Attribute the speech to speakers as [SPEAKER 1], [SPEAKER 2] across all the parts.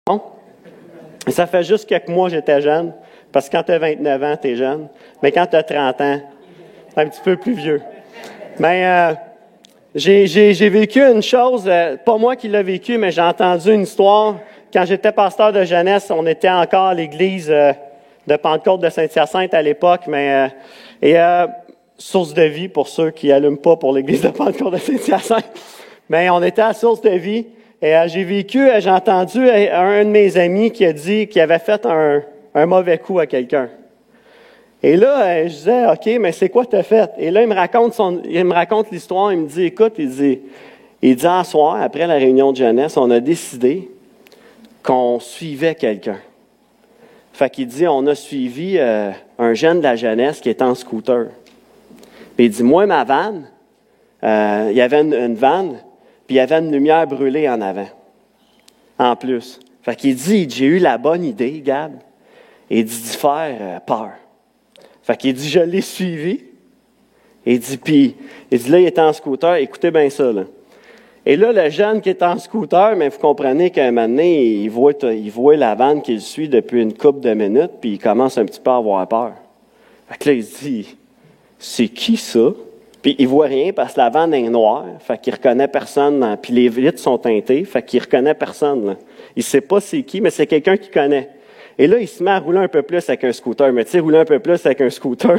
[SPEAKER 1] Bon. Et ça fait juste quelques mois que j'étais jeune, parce que quand tu as 29 ans, tu es jeune. Mais quand tu as 30 ans, tu es un petit peu plus vieux. Mais j'ai vécu une chose, pas moi qui l'ai vécu, mais j'ai entendu une histoire. Quand j'étais pasteur de jeunesse, on était encore à l'église de Pentecôte de Saint-Hyacinthe à l'époque, Source de vie pour ceux qui n'allument pas pour l'église de Pentecôte de Saint-Hyacinthe. Mais on était à Source de vie. Et j'ai entendu un de mes amis qui a dit qu'il avait fait un mauvais coup à quelqu'un. Et là, je disais, OK, mais c'est quoi tu as fait? Et là, il me raconte l'histoire, il me dit, écoute, il dit, un soir, après la réunion de jeunesse, on a décidé qu'on suivait quelqu'un. Fait qu'il dit, on a suivi un jeune de la jeunesse qui est en scooter. Puis il dit, moi, ma vanne, il y avait une vanne, puis il y avait une lumière brûlée en avant, en plus. Fait qu'il dit, j'ai eu la bonne idée, Gab, et il dit d'y faire peur. Fait qu'il dit, je l'ai suivi. Il dit, là, il était en scooter, écoutez bien ça, là. Et là, le jeune qui est en scooter, mais vous comprenez qu'à un moment donné, il voit la vanne qu'il suit depuis une couple de minutes, puis il commence un petit peu à avoir peur. Fait que là, il se dit, c'est qui ça? Puis il voit rien parce que la vanne est noire, fait qu'il reconnaît personne, puis les vitres sont teintées, fait qu'il reconnaît personne, là. Il sait pas c'est qui, mais c'est quelqu'un qu'il connaît. Et là, il se met à rouler un peu plus avec un scooter. Mais tu sais, rouler un peu plus avec un scooter,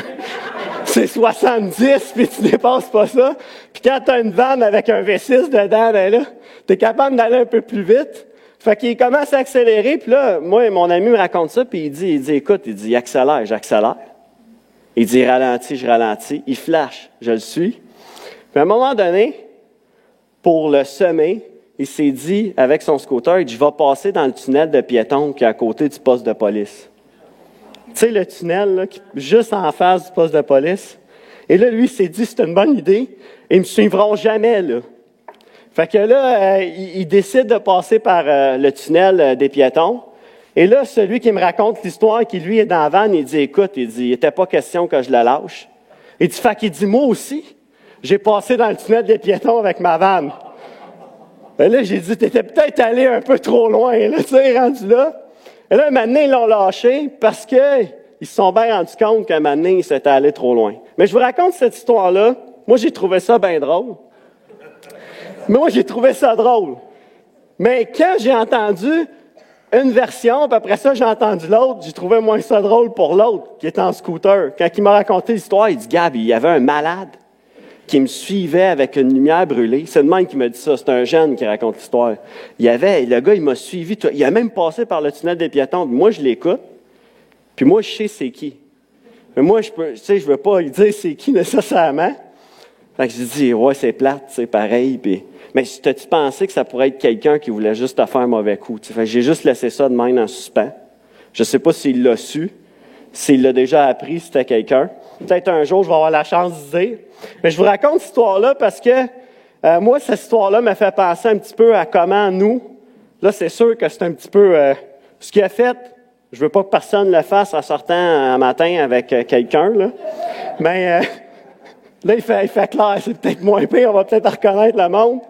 [SPEAKER 1] c'est 70, puis tu dépasses pas ça. Puis quand tu as une vanne avec un V6 dedans, ben là, tu es capable d'aller un peu plus vite. Fait qu'il commence à accélérer, puis là, moi, mon ami me raconte ça, puis il dit, écoute, il accélère, j'accélère. Il dit, je ralentis. Il flash, je le suis. Puis à un moment donné, pour le semer, il s'est dit, avec son scooter, il dit, je vais passer dans le tunnel de piétons qui est à côté du poste de police. Tu sais, le tunnel, là, juste en face du poste de police. Et là, lui, il s'est dit, c'est une bonne idée. Ils ne me suivront jamais, là. Fait que là, il décide de passer par le tunnel des piétons. Et là, celui qui me raconte l'histoire, qui lui est dans la vanne, il dit, écoute, il n'était pas question que je le lâche. Il dit, moi aussi, j'ai passé dans le tunnel des piétons avec ma vanne. Ben là, j'ai dit, t'étais peut-être allé un peu trop loin, là, tu sais, rendu là. Et là, maintenant, ils l'ont lâché parce que ils se sont bien rendus compte qu'à un moment donné, ils s'étaient allés trop loin. Mais je vous raconte cette histoire-là. Moi, j'ai trouvé ça bien drôle. Mais quand j'ai entendu une version, puis après ça, j'ai entendu l'autre, j'ai trouvé moins ça drôle pour l'autre, qui est en scooter. Quand il m'a raconté l'histoire, il dit, Gab, il y avait un malade qui me suivait avec une lumière brûlée. C'est le même qui m'a dit ça. C'est un jeune qui raconte l'histoire. Le gars, il m'a suivi. Il a même passé par le tunnel des piétons. Moi, je l'écoute. Puis moi, je sais c'est qui. Mais moi, je veux pas lui dire c'est qui nécessairement. Fait que je dis, ouais, c'est plate, c'est pareil. Puis, mais t'as-tu pensé que ça pourrait être quelqu'un qui voulait juste te faire un mauvais coup? Fait que j'ai juste laissé ça de même en suspens. Je sais pas s'il l'a su, s'il l'a déjà appris, si c'était quelqu'un. Peut-être un jour, je vais avoir la chance de dire. Mais je vous raconte cette histoire-là parce que moi, cette histoire-là me fait penser un petit peu à comment nous, là, c'est sûr que c'est un petit peu ce qu'il a fait. Je veux pas que personne le fasse en sortant un matin avec quelqu'un, là. Mais là, il fait clair, c'est peut-être moins pire, on va peut-être reconnaître le monde.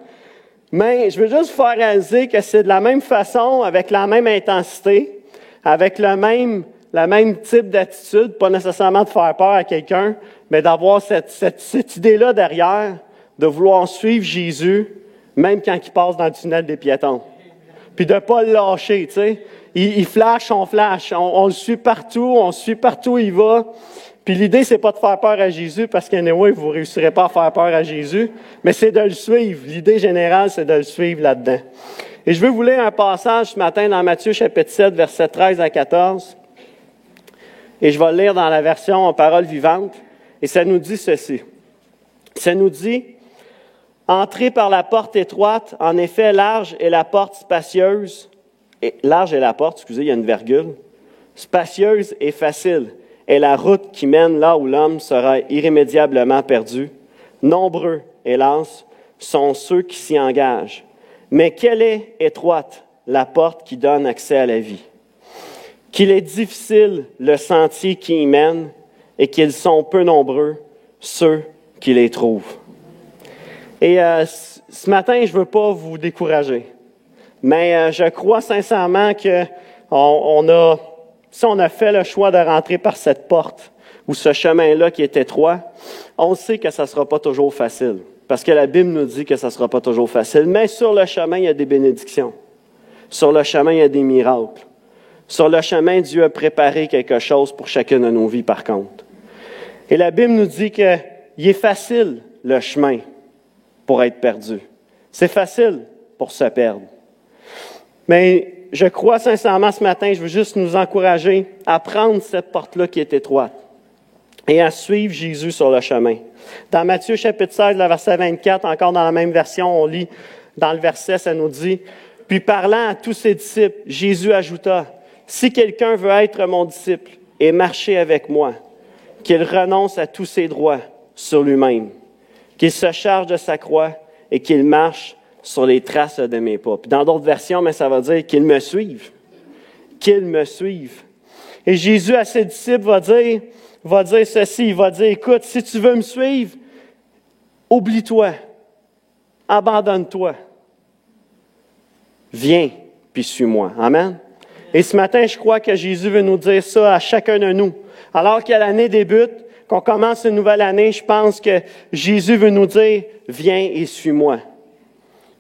[SPEAKER 1] Mais je veux juste vous faire réaliser que c'est de la même façon, avec la même intensité, avec le même type d'attitude, pas nécessairement de faire peur à quelqu'un, mais d'avoir cette idée-là derrière, de vouloir suivre Jésus, même quand il passe dans le tunnel des piétons. Puis de ne pas le lâcher, tu sais. Il flash, on le suit partout, où il va. Puis l'idée, c'est pas de faire peur à Jésus, parce qu'anyway, vous ne réussirez pas à faire peur à Jésus, mais c'est de le suivre. L'idée générale, c'est de le suivre là-dedans. Et je veux vous lire un passage ce matin dans Matthieu chapitre 7, versets 13 à 14. Et je vais le lire dans la version Parole vivante. Et ça nous dit ceci. Ça nous dit, « Entrez par la porte étroite, en effet, large est la porte spacieuse. » Large est la porte, excusez, il y a une virgule. « Spacieuse et facile est la route qui mène là où l'homme sera irrémédiablement perdu. Nombreux, hélas, sont ceux qui s'y engagent. Mais quelle est étroite la porte qui donne accès à la vie? Qu'il est difficile le sentier qui y mène et qu'ils sont peu nombreux ceux qui les trouvent. » Et ce matin, je ne veux pas vous décourager, Mais je crois sincèrement que si on a fait le choix de rentrer par cette porte ou ce chemin-là qui est étroit, on sait que ça ne sera pas toujours facile. Parce que la Bible nous dit que ça ne sera pas toujours facile. Mais sur le chemin, il y a des bénédictions. Sur le chemin, il y a des miracles. Sur le chemin, Dieu a préparé quelque chose pour chacune de nos vies, par contre. Et la Bible nous dit qu'il est facile, le chemin, pour être perdu. C'est facile pour se perdre. Mais je crois sincèrement ce matin, je veux juste nous encourager à prendre cette porte-là qui est étroite et à suivre Jésus sur le chemin. Dans Matthieu chapitre 16, le verset 24, encore dans la même version, on lit dans le verset, ça nous dit, « Puis parlant à tous ses disciples, Jésus ajouta, « Si quelqu'un veut être mon disciple et marcher avec moi, qu'il renonce à tous ses droits sur lui-même, qu'il se charge de sa croix et qu'il marche sur les traces de mes pas. » Puis dans d'autres versions, mais ça va dire qu'il me suive. Qu'il me suive. Et Jésus à ses disciples va dire ceci, il va dire, écoute, si tu veux me suivre, oublie-toi, abandonne-toi, viens, puis suis-moi. Amen. Et ce matin, je crois que Jésus veut nous dire ça à chacun de nous. Alors que l'année débute, qu'on commence une nouvelle année, je pense que Jésus veut nous dire, viens et suis-moi.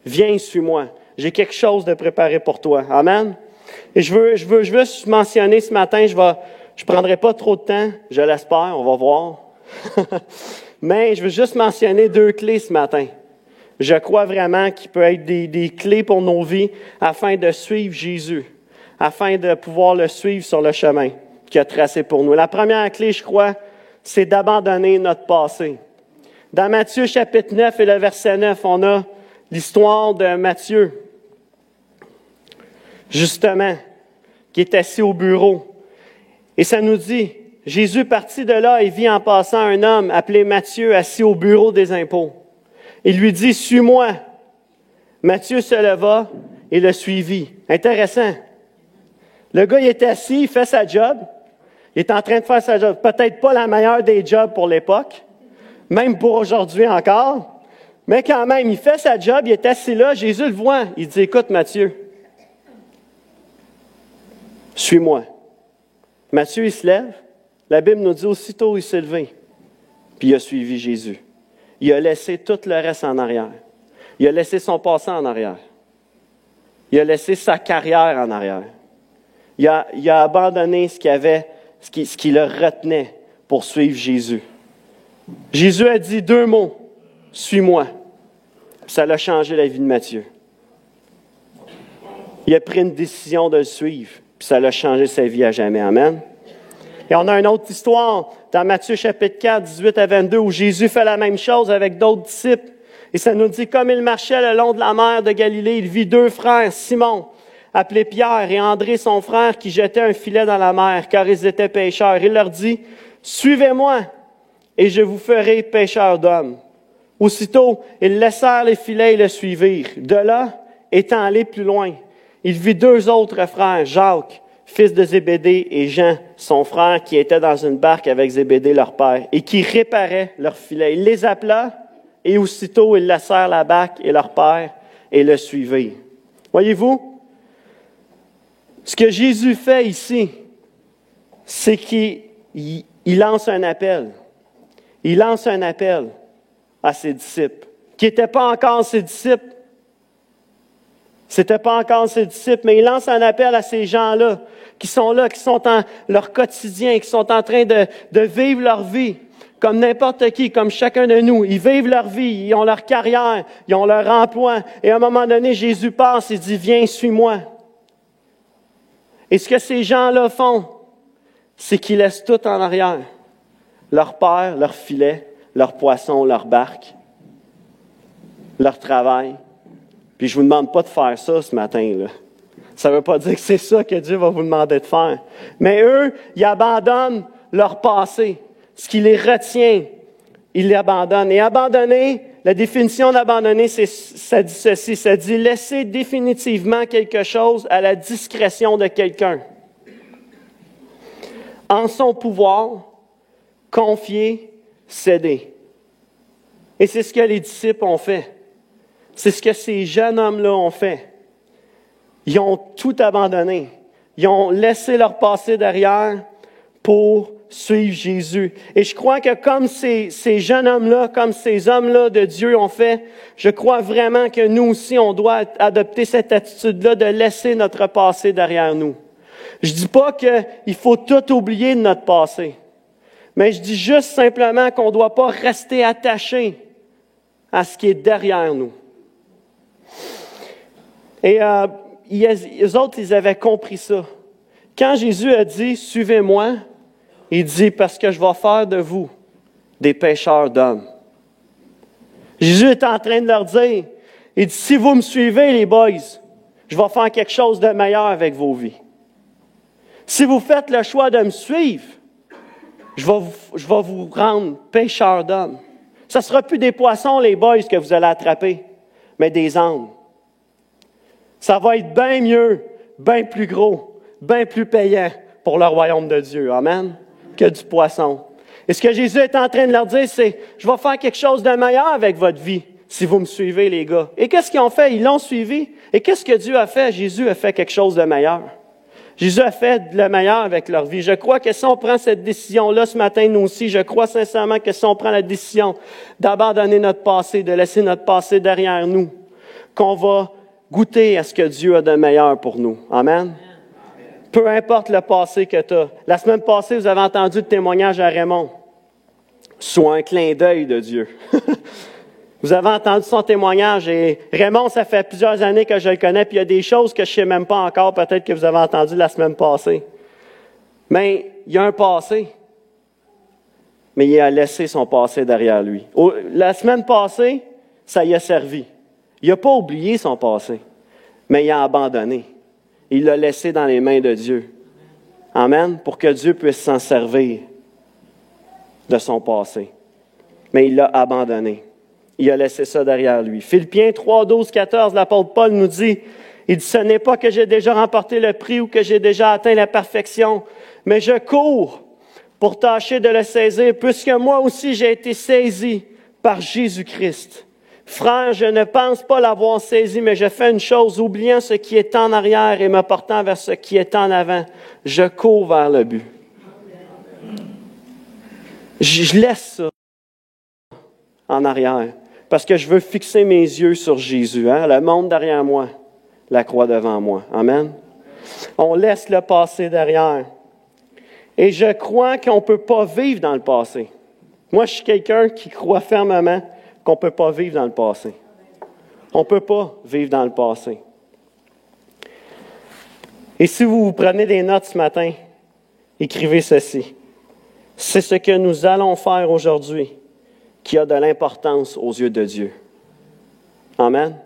[SPEAKER 1] Viens et suis-moi. J'ai quelque chose de préparé pour toi. Amen. Et je veux mentionner ce matin, je prendrai pas trop de temps, je l'espère, on va voir. Mais je veux juste mentionner 2 clés ce matin. Je crois vraiment qu'il peut être des clés pour nos vies afin de suivre Jésus, afin de pouvoir le suivre sur le chemin qu'il a tracé pour nous. La première clé, je crois, c'est d'abandonner notre passé. Dans Matthieu chapitre 9 et le verset 9, on a l'histoire de Matthieu, justement, qui est assis au bureau. Et ça nous dit, Jésus partit de là et vit en passant un homme appelé Matthieu assis au bureau des impôts. Il lui dit, « Suis-moi. » Matthieu se leva et le suivit. Intéressant. Le gars, il est assis, il fait sa job. Il est en train de faire sa job. Peut-être pas la meilleure des jobs pour l'époque, même pour aujourd'hui encore. Mais quand même, il fait sa job, il est assis là, Jésus le voit. Il dit, « Écoute, Matthieu, suis-moi. » Matthieu, il se lève. La Bible nous dit aussitôt, il s'est levé. Puis il a suivi Jésus. Il a laissé tout le reste en arrière. Il a laissé son passé en arrière. Il a laissé sa carrière en arrière. Il a abandonné ce qui le retenait pour suivre Jésus. Jésus a dit 2 mots. « Suis-moi. » Ça l'a changé la vie de Matthieu. Il a pris une décision de le suivre. Puis ça l'a changé sa vie à jamais. Amen. Et on a une autre histoire dans Matthieu chapitre 4, 18 à 22, où Jésus fait la même chose avec d'autres disciples. Et ça nous dit, comme il marchait le long de la mer de Galilée, il vit 2 frères, Simon, appelé Pierre, et André, son frère, qui jetaient un filet dans la mer, car ils étaient pêcheurs. Il leur dit, « Suivez-moi, et je vous ferai pêcheurs d'hommes. » Aussitôt, ils laissèrent les filets et le suivirent. De là, étant allés plus loin, il vit 2 autres frères, Jacques, fils de Zébédée, et Jean, son frère, qui étaient dans une barque avec Zébédée, leur père, et qui réparaient leurs filets. Il les appela, et aussitôt ils laissèrent la barque et leur père, et le suivirent. Voyez-vous, ce que Jésus fait ici, c'est qu'il lance un appel. Il lance un appel à ses disciples, qui n'étaient pas encore ses disciples. C'était pas encore ses disciples, mais il lance un appel à ces gens-là, qui sont dans leur quotidien, qui sont en train de vivre leur vie, comme n'importe qui, comme chacun de nous. Ils vivent leur vie, ils ont leur carrière, ils ont leur emploi. Et à un moment donné, Jésus passe et dit, « Viens, suis-moi. » Et ce que ces gens-là font, c'est qu'ils laissent tout en arrière. Leur père, leur filet, leur poisson, leur barque, leur travail. Puis je vous demande pas de faire ça ce matin, là. Ça veut pas dire que c'est ça que Dieu va vous demander de faire. Mais eux, ils abandonnent leur passé. Ce qui les retient, ils l'abandonnent. Et abandonner, la définition d'abandonner, ça dit ceci. Ça dit laisser définitivement quelque chose à la discrétion de quelqu'un. En son pouvoir, confier, céder. Et c'est ce que les disciples ont fait. C'est ce que ces jeunes hommes-là ont fait. Ils ont tout abandonné. Ils ont laissé leur passé derrière pour suivre Jésus. Et je crois que comme ces jeunes hommes-là, comme ces hommes-là de Dieu ont fait, je crois vraiment que nous aussi, on doit adopter cette attitude-là de laisser notre passé derrière nous. Je dis pas qu'il faut tout oublier de notre passé, mais je dis juste simplement qu'on ne doit pas rester attaché à ce qui est derrière nous. Et eux autres, ils avaient compris ça. Quand Jésus a dit « Suivez-moi », il dit « Parce que je vais faire de vous des pêcheurs d'hommes ». Jésus est en train de leur dire, il dit « Si vous me suivez, les boys, je vais faire quelque chose de meilleur avec vos vies. Si vous faites le choix de me suivre, je vais vous rendre pêcheurs d'hommes. Ça ne sera plus des poissons, les boys, que vous allez attraper, mais des âmes. Ça va être bien mieux, bien plus gros, bien plus payant pour le royaume de Dieu. Amen. Que du poisson. Et ce que Jésus est en train de leur dire, c'est, je vais faire quelque chose de meilleur avec votre vie, si vous me suivez, les gars. Et qu'est-ce qu'ils ont fait? Ils l'ont suivi. Et qu'est-ce que Dieu a fait? Jésus a fait quelque chose de meilleur. Jésus a fait le meilleur avec leur vie. Je crois que si on prend cette décision-là ce matin, nous aussi, je crois sincèrement que si on prend la décision d'abandonner notre passé, de laisser notre passé derrière nous, qu'on va goûter à ce que Dieu a de meilleur pour nous. Amen. Peu importe le passé que tu as. La semaine passée, vous avez entendu le témoignage à Raymond. Soit un clin d'œil de Dieu. Vous avez entendu son témoignage et Raymond, ça fait plusieurs années que je le connais, puis il y a des choses que je ne sais même pas encore, peut-être que vous avez entendu la semaine passée. Mais il y a un passé, mais il a laissé son passé derrière lui. La semaine passée, ça y a servi. Il n'a pas oublié son passé, mais il a abandonné. Il l'a laissé dans les mains de Dieu. Amen. Pour que Dieu puisse s'en servir de son passé. Mais il l'a abandonné. Il a laissé ça derrière lui. Philippiens 3, 12, 14, l'apôtre Paul nous dit, il dit, ce n'est pas que j'ai déjà remporté le prix ou que j'ai déjà atteint la perfection, mais je cours pour tâcher de le saisir, puisque moi aussi j'ai été saisi par Jésus-Christ. Frère, je ne pense pas l'avoir saisi, mais je fais une chose, oubliant ce qui est en arrière et me portant vers ce qui est en avant. Je cours vers le but. Je laisse ça en arrière, parce que je veux fixer mes yeux sur Jésus, le monde derrière moi, la croix devant moi. Amen. On laisse le passé derrière. Et je crois qu'on ne peut pas vivre dans le passé. Moi, je suis quelqu'un qui croit fermement qu'on ne peut pas vivre dans le passé. On ne peut pas vivre dans le passé. Et si vous prenez des notes ce matin, écrivez ceci. C'est ce que nous allons faire aujourd'hui qui a de l'importance aux yeux de Dieu. Amen.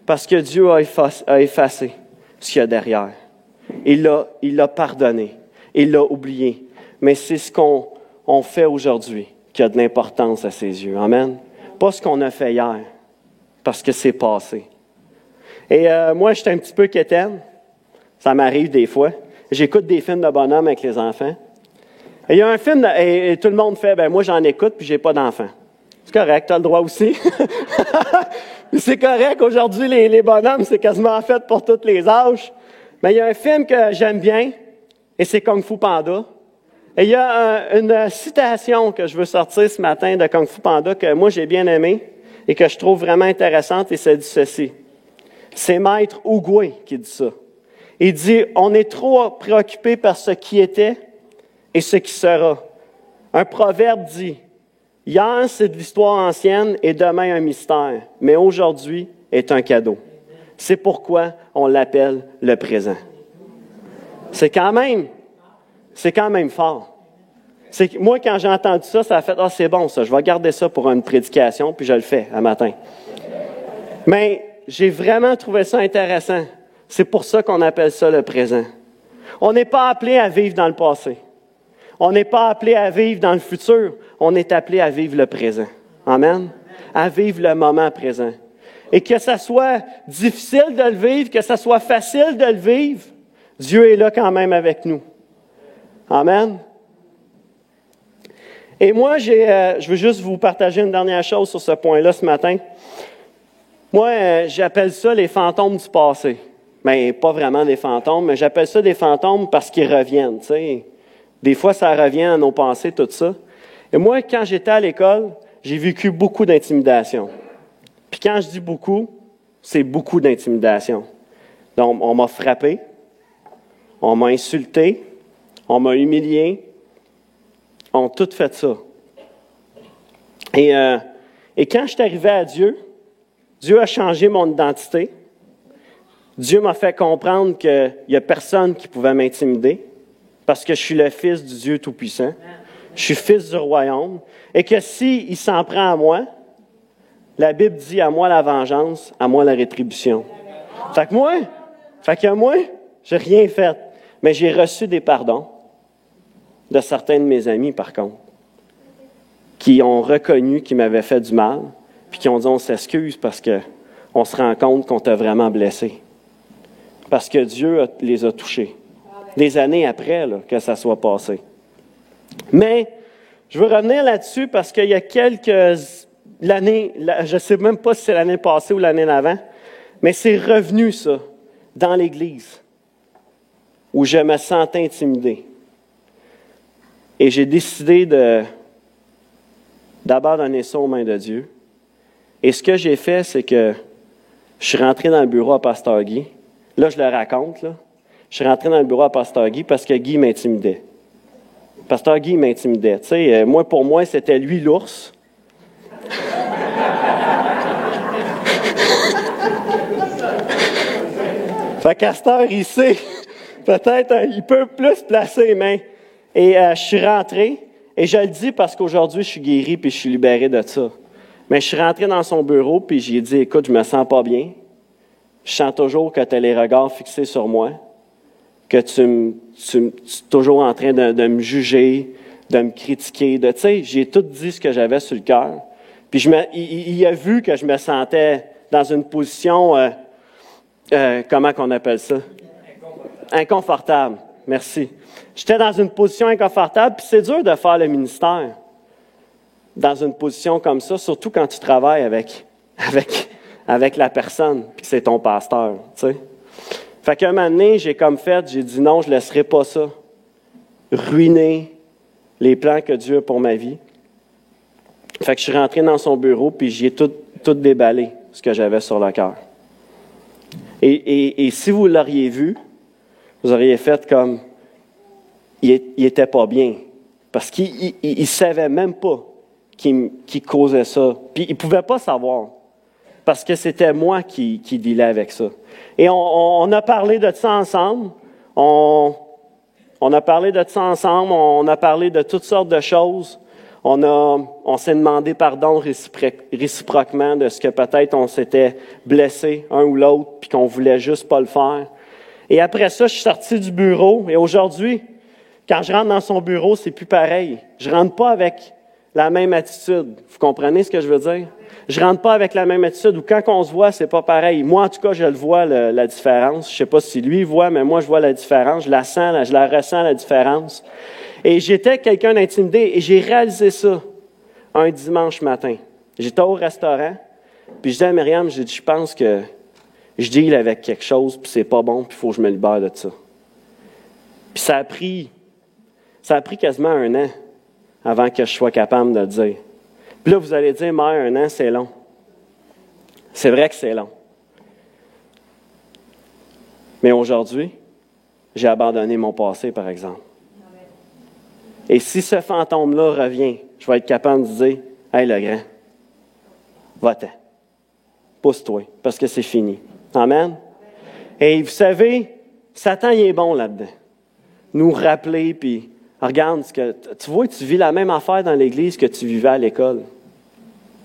[SPEAKER 1] Parce que Dieu a effacé ce qu'il y a derrière. Il l'a pardonné. Il l'a oublié. Mais c'est ce qu'on fait aujourd'hui qui a de l'importance à ses yeux. Amen. Pas ce qu'on a fait hier, parce que c'est passé. Et moi, j'étais un petit peu quétaine. Ça m'arrive des fois. J'écoute des films de bonhomme avec les enfants. Et il y a un film, et tout le monde fait, moi j'en écoute, puis j'ai pas d'enfants. C'est correct, tu as le droit aussi. C'est correct, aujourd'hui, les bonhommes, c'est quasiment fait pour tous les âges. Mais il y a un film que j'aime bien, et c'est Kung Fu Panda. Et il y a une citation que je veux sortir ce matin de Kung Fu Panda que moi j'ai bien aimée et que je trouve vraiment intéressante, et ça dit ceci. C'est Maître Oogway qui dit ça. Il dit, on est trop préoccupé par ce qui était et ce qui sera. Un proverbe dit, hier c'est de l'histoire ancienne et demain un mystère, mais aujourd'hui est un cadeau. C'est pourquoi on l'appelle le présent. C'est quand même fort. Moi, quand j'ai entendu ça, ça a fait, c'est bon ça, je vais garder ça pour une prédication, puis je le fais un matin. Mais j'ai vraiment trouvé ça intéressant. C'est pour ça qu'on appelle ça le présent. On n'est pas appelé à vivre dans le passé. On n'est pas appelé à vivre dans le futur. On est appelé à vivre le présent. Amen. À vivre le moment présent. Et que ça soit difficile de le vivre, que ça soit facile de le vivre, Dieu est là quand même avec nous. Amen. Et moi, je veux juste vous partager une dernière chose sur ce point-là ce matin. Moi, j'appelle ça les fantômes du passé. Mais pas vraiment des fantômes, mais j'appelle ça des fantômes parce qu'ils reviennent, tu sais. Des fois, ça revient à nos pensées, tout ça. Et moi, quand j'étais à l'école, j'ai vécu beaucoup d'intimidation. Puis quand je dis beaucoup, c'est beaucoup d'intimidation. Donc, on m'a frappé, on m'a insulté, on m'a humilié, on a tout fait ça. Et quand je suis arrivé à Dieu, Dieu a changé mon identité. Dieu m'a fait comprendre qu'il n'y a personne qui pouvait m'intimider parce que je suis le fils du Dieu Tout-Puissant. Je suis fils du royaume. Et que s'il s'en prend à moi, la Bible dit à moi la vengeance, à moi la rétribution. Fait que moi, j'ai rien fait. Mais j'ai reçu des pardons de certains de mes amis, par contre, qui ont reconnu qu'ils m'avaient fait du mal, puis qui ont dit on s'excuse parce qu'on se rend compte qu'on t'a vraiment blessé. Parce que Dieu les a touchés. Des années après là, que ça soit passé. Mais je veux revenir là-dessus parce qu'il y a quelques années, je ne sais même pas si c'est l'année passée ou l'année d'avant, mais c'est revenu ça, dans l'Église, où je me sentais intimidé. Et j'ai décidé d'abandonner ça aux mains de Dieu. Et ce que j'ai fait, c'est que je suis rentré dans le bureau à Pasteur Guy. Là, je le raconte, là. Je suis rentré dans le bureau à Pasteur Guy parce que Guy m'intimidait. Pasteur Guy m'intimidait. Tu sais, pour moi, c'était lui l'ours. Fait qu'Astor, il sait. Peut-être, il peut plus placer les mains. Et je suis rentré, et je le dis parce qu'aujourd'hui, je suis guéri puis je suis libéré de ça. Mais je suis rentré dans son bureau, puis j'ai dit, écoute, je me sens pas bien. Je sens toujours que tu as les regards fixés sur moi, que tu es toujours en train de me juger, de me critiquer. Tu sais, j'ai tout dit ce que j'avais sur le cœur. Puis il a vu que je me sentais dans une position, comment qu'on appelle ça? Inconfortable. Merci. J'étais dans une position inconfortable, puis c'est dur de faire le ministère dans une position comme ça, surtout quand tu travailles avec la personne, puis que c'est ton pasteur, tu sais. Fait qu'un moment donné, j'ai dit non, je ne laisserai pas ça ruiner les plans que Dieu a pour ma vie. Fait que je suis rentré dans son bureau, puis j'y ai tout déballé, ce que j'avais sur le cœur. Et si vous l'auriez vu, vous auriez fait comme, il était pas bien, parce qu'il savait même pas qu'il causait ça. Puis il pouvait pas savoir, parce que c'était moi qui dealais avec ça. Et on a parlé de ça ensemble. On a parlé de ça ensemble. On a parlé de toutes sortes de choses. On s'est demandé pardon réciproquement de ce que peut-être on s'était blessé un ou l'autre, puis qu'on voulait juste pas le faire. Et après ça, je suis sorti du bureau. Et aujourd'hui, quand je rentre dans son bureau, c'est plus pareil. Je rentre pas avec la même attitude. Vous comprenez ce que je veux dire? Je rentre pas avec la même attitude. Ou quand on se voit, c'est pas pareil. Moi, en tout cas, je le vois, la différence. Je sais pas si lui voit, mais moi, je vois la différence. Je la sens, je la ressens, la différence. Et j'étais quelqu'un d'intimidé. Et j'ai réalisé ça un dimanche matin. J'étais au restaurant. Puis je dis à Myriam, je pense que je deal avec quelque chose, puis c'est pas bon, puis il faut que je me libère de ça. Puis ça a pris quasiment 1 an avant que je sois capable de le dire. Puis là, vous allez dire, mais 1 an, c'est long. C'est vrai que c'est long. Mais aujourd'hui, j'ai abandonné mon passé, par exemple. Et si ce fantôme-là revient, je vais être capable de dire, « Hey, le grand, va-t'en. Pousse-toi, parce que c'est fini. » Amen. Et vous savez, Satan, il est bon là-dedans. Nous rappeler, puis regarde, tu vois, tu vis la même affaire dans l'Église que tu vivais à l'école.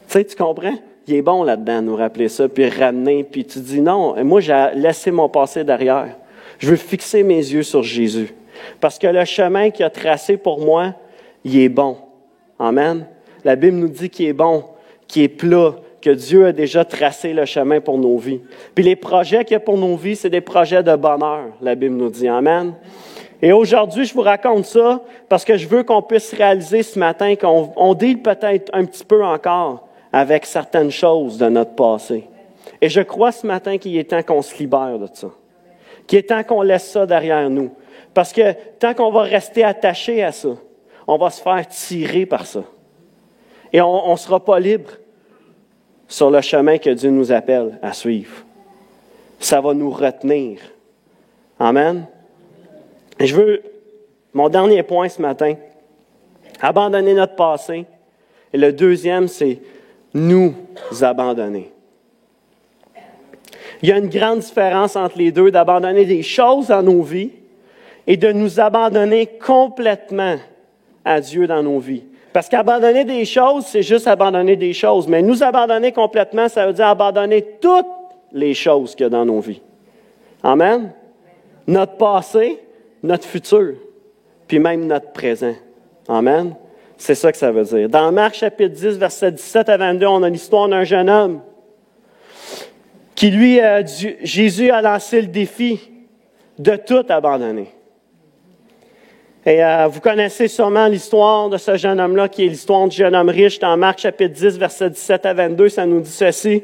[SPEAKER 1] Tu sais, tu comprends? Il est bon là-dedans, nous rappeler ça, puis ramener, puis tu dis non, moi, j'ai laissé mon passé derrière. Je veux fixer mes yeux sur Jésus. Parce que le chemin qu'il a tracé pour moi, il est bon. Amen. La Bible nous dit qu'il est bon, qu'il est plat, que Dieu a déjà tracé le chemin pour nos vies. Puis les projets qu'il y a pour nos vies, c'est des projets de bonheur, la Bible nous dit. Amen. Et aujourd'hui, je vous raconte ça parce que je veux qu'on puisse réaliser ce matin qu'on deal peut-être un petit peu encore avec certaines choses de notre passé. Et je crois ce matin qu'il est temps qu'on se libère de ça. qu'il est temps qu'on laisse ça derrière nous. Parce que tant qu'on va rester attaché à ça, on va se faire tirer par ça. Et on ne sera pas libre sur le chemin que Dieu nous appelle à suivre. Ça va nous retenir. Amen. Et mon dernier point ce matin, abandonner notre passé. Et le deuxième, c'est nous abandonner. Il y a une grande différence entre les deux, d'abandonner des choses dans nos vies et de nous abandonner complètement à Dieu dans nos vies. Parce qu'abandonner des choses, c'est juste abandonner des choses. Mais nous abandonner complètement, ça veut dire abandonner toutes les choses qu'il y a dans nos vies. Amen. Notre passé, notre futur, puis même notre présent. Amen. C'est ça que ça veut dire. Dans Marc chapitre 10, versets 17 à 22, on a l'histoire d'un jeune homme qui, lui, Jésus a lancé le défi de tout abandonner. Et vous connaissez sûrement l'histoire de ce jeune homme-là, qui est l'histoire du jeune homme riche. Dans Marc chapitre 10, versets 17 à 22, ça nous dit ceci.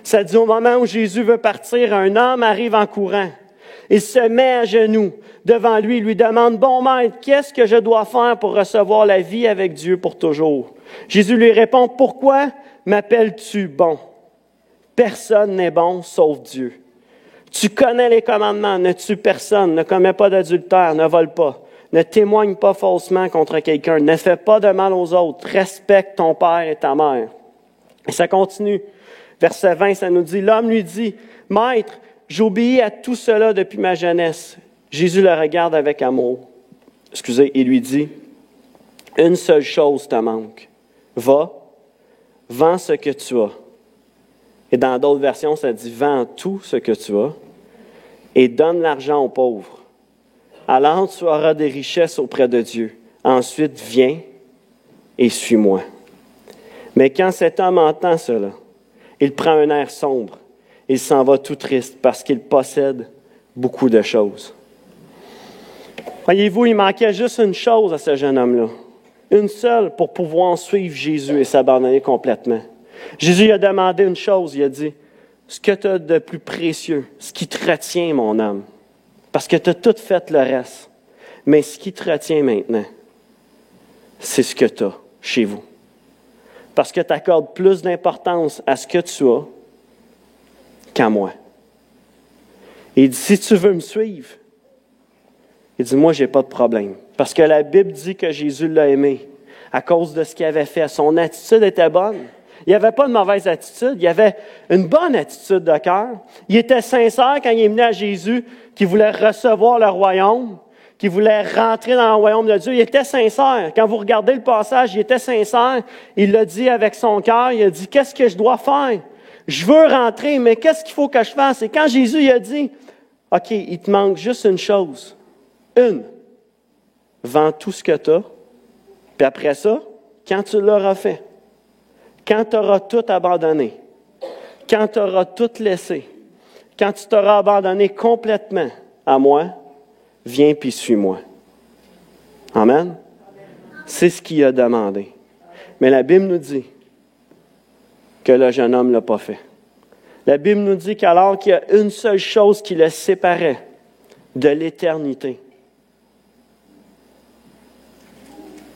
[SPEAKER 1] Ça dit, au moment où Jésus veut partir, un homme arrive en courant. Il se met à genoux devant lui, lui demande, « Bon maître, qu'est-ce que je dois faire pour recevoir la vie avec Dieu pour toujours? » Jésus lui répond, « Pourquoi m'appelles-tu bon? Personne n'est bon sauf Dieu. Tu connais les commandements, ne tue personne, ne commets pas d'adultère, ne vole pas, ne témoigne pas faussement contre quelqu'un, ne fais pas de mal aux autres, respecte ton père et ta mère. » Et ça continue. Verset 20, ça nous dit, l'homme lui dit, « Maître, j'obéis à tout cela depuis ma jeunesse. » Jésus le regarde avec amour. Et lui dit, « Une seule chose te manque. Va, vends ce que tu as. » Et dans d'autres versions, ça dit, « Vends tout ce que tu as et donne l'argent aux pauvres. Alors tu auras des richesses auprès de Dieu. Ensuite, viens et suis-moi. » Mais quand cet homme entend cela, il prend un air sombre. Il s'en va tout triste parce qu'il possède beaucoup de choses. Voyez-vous, il manquait juste une chose à ce jeune homme-là. Une seule pour pouvoir suivre Jésus et s'abandonner complètement. Jésus lui a demandé une chose, il a dit, « Ce que tu as de plus précieux, ce qui te retient, mon âme, parce que tu as tout fait le reste, mais ce qui te retient maintenant, c'est ce que tu as chez vous. Parce que tu accordes plus d'importance à ce que tu as qu'à moi. » Et il dit, si tu veux me suivre, il dit, moi, je n'ai pas de problème. Parce que la Bible dit que Jésus l'a aimé à cause de ce qu'il avait fait. Son attitude était bonne. Il n'y avait pas de mauvaise attitude. Il avait une bonne attitude de cœur. Il était sincère quand il est venu à Jésus, qu'il voulait recevoir le royaume, qu'il voulait rentrer dans le royaume de Dieu. Il était sincère. Quand vous regardez le passage, il était sincère. Il l'a dit avec son cœur. Il a dit, qu'est-ce que je dois faire? Je veux rentrer, mais qu'est-ce qu'il faut que je fasse? Et quand Jésus il a dit, OK, il te manque juste une chose. Une. Vends tout ce que tu as. Puis après ça, quand tu l'auras fait, quand tu auras tout abandonné, quand tu auras tout laissé, quand tu t'auras abandonné complètement à moi, viens puis suis-moi. Amen? C'est ce qu'il a demandé. Mais la Bible nous dit que le jeune homme ne l'a pas fait. La Bible nous dit qu'alors qu'il y a une seule chose qui le séparait de l'éternité,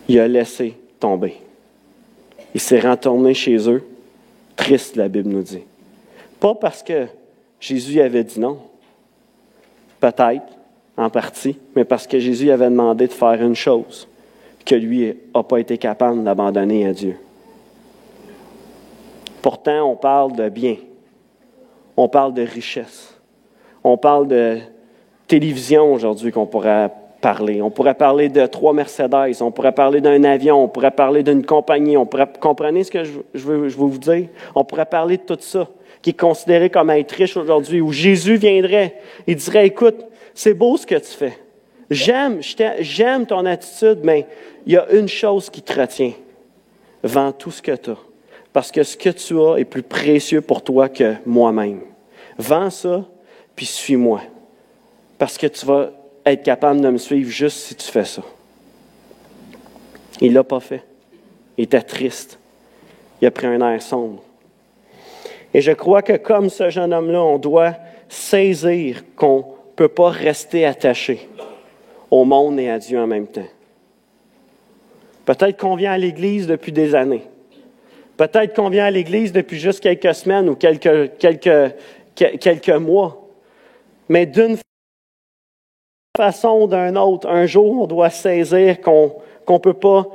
[SPEAKER 1] il a laissé tomber. Il s'est retourné chez eux, triste, la Bible nous dit. Pas parce que Jésus avait dit non, peut-être, en partie, mais parce que Jésus avait demandé de faire une chose que lui n'a pas été capable d'abandonner à Dieu. Pourtant, on parle de bien, on parle de richesse, on parle de télévision aujourd'hui qu'on pourrait parler. On pourrait parler de 3 Mercedes, on pourrait parler d'un avion, on pourrait parler d'une compagnie, comprenez ce que je veux vous dire? On pourrait parler de tout ça, qui est considéré comme être riche aujourd'hui, où Jésus viendrait et dirait, écoute, c'est beau ce que tu fais. J'aime ton attitude, mais il y a une chose qui te retient. Vends tout ce que tu as. Parce que ce que tu as est plus précieux pour toi que moi-même. Vends ça, puis suis-moi. Parce que tu vas être capable de me suivre juste si tu fais ça. Il ne l'a pas fait. Il était triste. Il a pris un air sombre. Et je crois que comme ce jeune homme-là, on doit saisir qu'on peut pas rester attaché au monde et à Dieu en même temps. Peut-être qu'on vient à l'Église depuis des années. Peut-être qu'on vient à l'Église depuis juste quelques semaines ou quelques mois. Mais d'une façon ou d'une autre, un jour, on doit saisir qu'on ne peut pas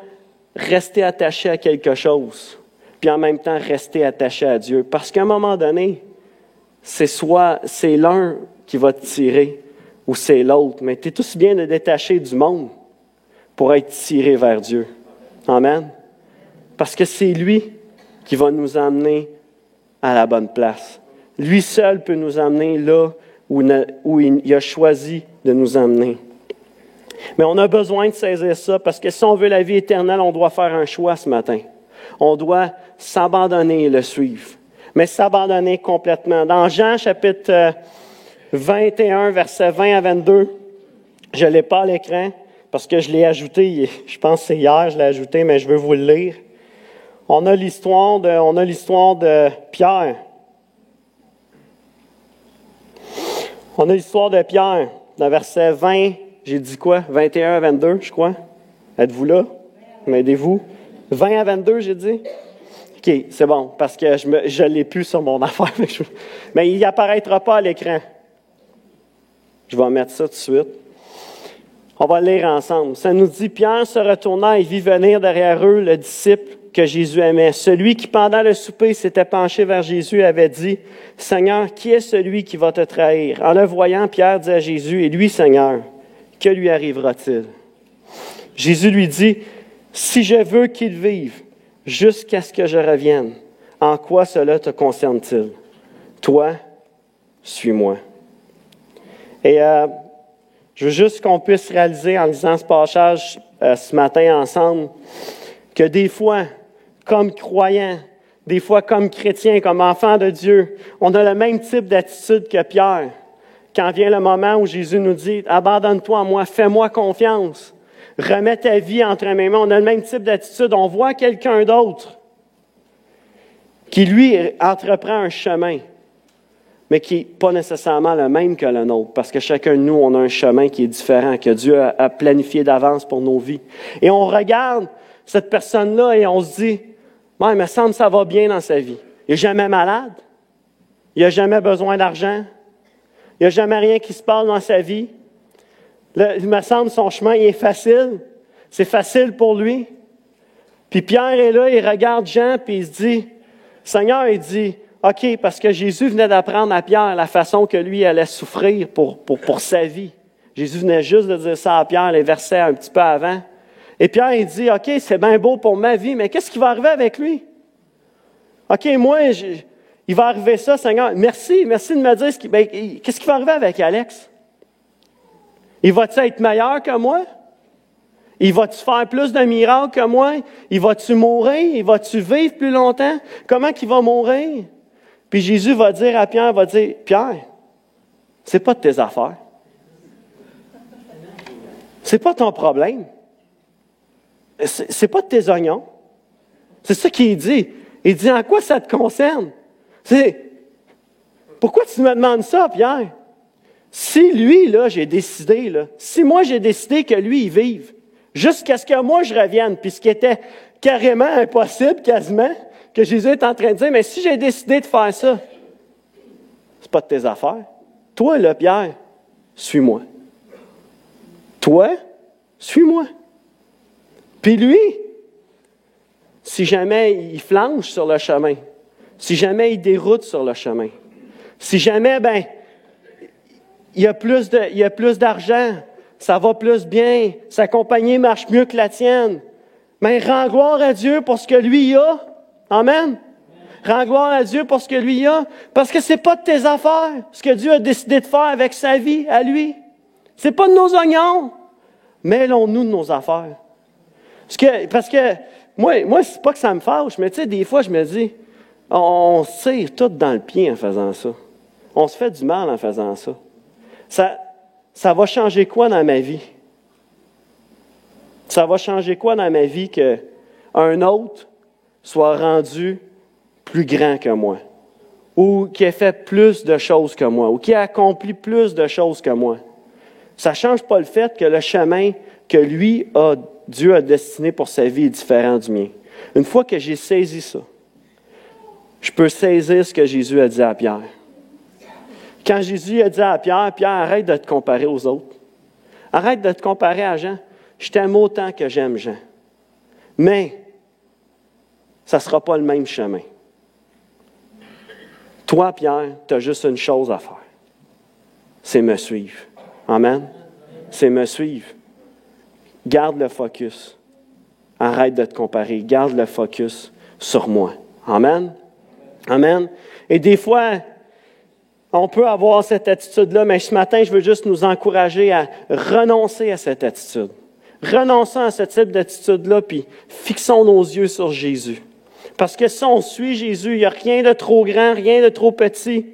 [SPEAKER 1] rester attaché à quelque chose, puis en même temps rester attaché à Dieu. Parce qu'à un moment donné, c'est l'un qui va te tirer ou c'est l'autre. Mais tu es aussi bien de détacher du monde pour être tiré vers Dieu. Amen. Parce que c'est lui qui va nous emmener à la bonne place. Lui seul peut nous emmener là où il a choisi de nous emmener. Mais on a besoin de saisir ça parce que si on veut la vie éternelle, on doit faire un choix ce matin. On doit s'abandonner et le suivre. Mais s'abandonner complètement. Dans Jean chapitre 21, versets 20 à 22, je ne l'ai pas à l'écran parce que je l'ai ajouté, je pense que c'est hier, je l'ai ajouté, mais je veux vous le lire. On a l'histoire de Pierre. On a l'histoire de Pierre, dans verset 20, j'ai dit quoi? 21 à 22, je crois. Êtes-vous là? M'aidez-vous? 20 à 22, j'ai dit? OK, c'est bon, parce que je ne l'ai plus sur mon affaire. Mais il n'apparaîtra pas à l'écran. Je vais mettre ça tout de suite. On va le lire ensemble. Ça nous dit, Pierre se retourna et vit venir derrière eux le disciple que Jésus aimait. Celui qui, pendant le souper, s'était penché vers Jésus avait dit, « Seigneur, qui est celui qui va te trahir? » En le voyant, Pierre dit à Jésus, « Et lui, Seigneur, que lui arrivera-t-il? » Jésus lui dit, « Si je veux qu'il vive jusqu'à ce que je revienne, en quoi cela te concerne-t-il? Toi, suis-moi. » Et je veux juste qu'on puisse réaliser en lisant ce passage ce matin ensemble que des fois, comme croyants, des fois comme chrétiens, comme enfants de Dieu, on a le même type d'attitude que Pierre. Quand vient le moment où Jésus nous dit « Abandonne-toi à moi, fais-moi confiance, remets ta vie entre mes mains », on a le même type d'attitude. On voit quelqu'un d'autre qui, lui, entreprend un chemin, mais qui n'est pas nécessairement le même que le nôtre, parce que chacun de nous, on a un chemin qui est différent, que Dieu a planifié d'avance pour nos vies. Et on regarde cette personne-là et on se dit, « Ouais, il me semble que ça va bien dans sa vie. Il n'est jamais malade. Il n'a jamais besoin d'argent. Il n'y a jamais rien qui se passe dans sa vie. Il me semble que son chemin il est facile. C'est facile pour lui. » Puis Pierre est là, il regarde Jean, puis il se dit, « Seigneur, il dit, OK, parce que Jésus venait d'apprendre à Pierre la façon que lui allait souffrir pour sa vie. Jésus venait juste de dire ça à Pierre, les versets un petit peu avant. Et Pierre, il dit, OK, c'est bien beau pour ma vie, mais qu'est-ce qui va arriver avec lui? OK, moi, il va arriver ça, Seigneur. Merci de me dire, qu'est-ce qui va arriver avec Alex? Il va-tu être meilleur que moi? Il va-tu faire plus de miracles que moi? Il va-tu mourir? Il va-tu vivre plus longtemps? Comment qu'il va mourir? Puis Jésus va dire à Pierre, Pierre, c'est pas de tes affaires. C'est pas ton problème. C'est pas de tes oignons. C'est ça qu'il dit. Il dit, en quoi ça te concerne? Pourquoi tu me demandes ça, Pierre? Si lui, là, si moi j'ai décidé que lui, il vive, jusqu'à ce que moi je revienne, puis ce qui était carrément impossible, quasiment, que Jésus est en train de dire, mais si j'ai décidé de faire ça, c'est pas de tes affaires. Toi, là, Pierre, suis-moi. Toi, suis-moi. Puis lui, si jamais il flanche sur le chemin, si jamais il déroute sur le chemin, si jamais, il y a plus d'argent, ça va plus bien, sa compagnie marche mieux que la tienne, mais rends gloire à Dieu pour ce que lui a. Amen. Rends gloire à Dieu pour ce que lui a, parce que c'est pas de tes affaires, ce que Dieu a décidé de faire avec sa vie, à lui. C'est pas de nos oignons. Mêlons-nous de nos affaires. Parce que moi, c'est pas que ça me fâche, mais tu sais, des fois, je me dis, on se tire tout dans le pied en faisant ça. On se fait du mal en faisant ça. Ça va changer quoi dans ma vie? Ça va changer quoi dans ma vie qu'un autre soit rendu plus grand que moi? ou qui a fait plus de choses que moi, ou qui a accompli plus de choses que moi. Ça ne change pas le fait que le chemin que Dieu a destiné pour sa vie est différent du mien. Une fois que j'ai saisi ça, je peux saisir ce que Jésus a dit à Pierre. Quand Jésus a dit à Pierre, Pierre, arrête de te comparer aux autres. Arrête de te comparer à Jean. Je t'aime autant que j'aime Jean. Mais, ça ne sera pas le même chemin. Toi, Pierre, tu as juste une chose à faire. C'est me suivre. Amen. C'est me suivre. Garde le focus. Arrête de te comparer. Garde le focus sur moi. Amen. Amen. Et des fois, on peut avoir cette attitude-là, mais ce matin, je veux juste nous encourager à renoncer à cette attitude. Renonçons à ce type d'attitude-là, puis fixons nos yeux sur Jésus. Parce que si on suit Jésus, il n'y a rien de trop grand, rien de trop petit,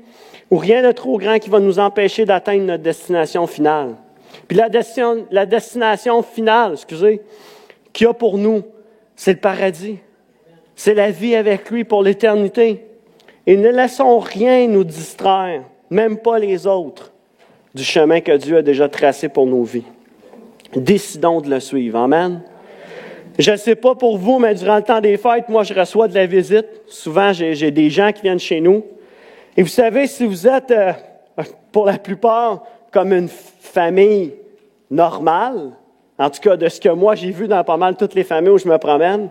[SPEAKER 1] ou rien de trop grand qui va nous empêcher d'atteindre notre destination finale. Puis la destination finale, qu'il y a pour nous, c'est le paradis. C'est la vie avec lui pour l'éternité. Et ne laissons rien nous distraire, même pas les autres, du chemin que Dieu a déjà tracé pour nos vies. Décidons de le suivre. Amen. Je ne sais pas pour vous, mais durant le temps des fêtes, moi, je reçois de la visite. Souvent, j'ai des gens qui viennent chez nous. Et vous savez, si vous êtes, pour la plupart, comme une famille normale, en tout cas de ce que moi j'ai vu dans pas mal toutes les familles où je me promène,